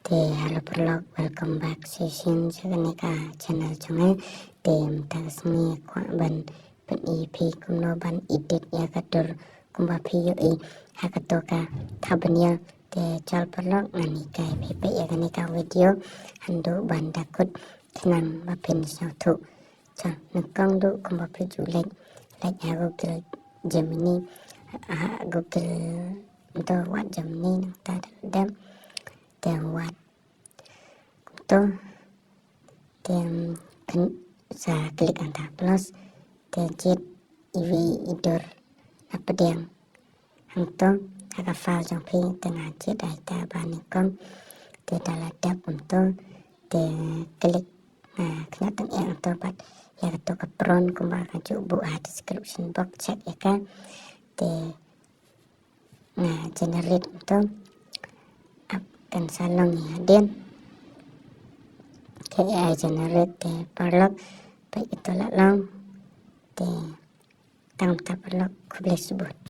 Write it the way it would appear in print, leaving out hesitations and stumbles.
Halo perlok, welcome back session Jaganeka channel channel tagasni ban EP kuno ban edit ya katur kumba piyo hakatoka tabanya chal perlok ngani kai pepe ya ganeka video hando ban dakut tenang bapin sautu cha nakang do kumba piju like Google Gemini Google do what Gemini ta dam wat to kan sa klik anta plus jet idor apa yang hanto aga file jong pi tengah jet data banikom daladap untuk klik kena teng yang to bat ya to kapron kumba kan coba description box check ya kan generate untuk kan salong ya den AI generate perlok baik itu lang tang perlok kuble sebut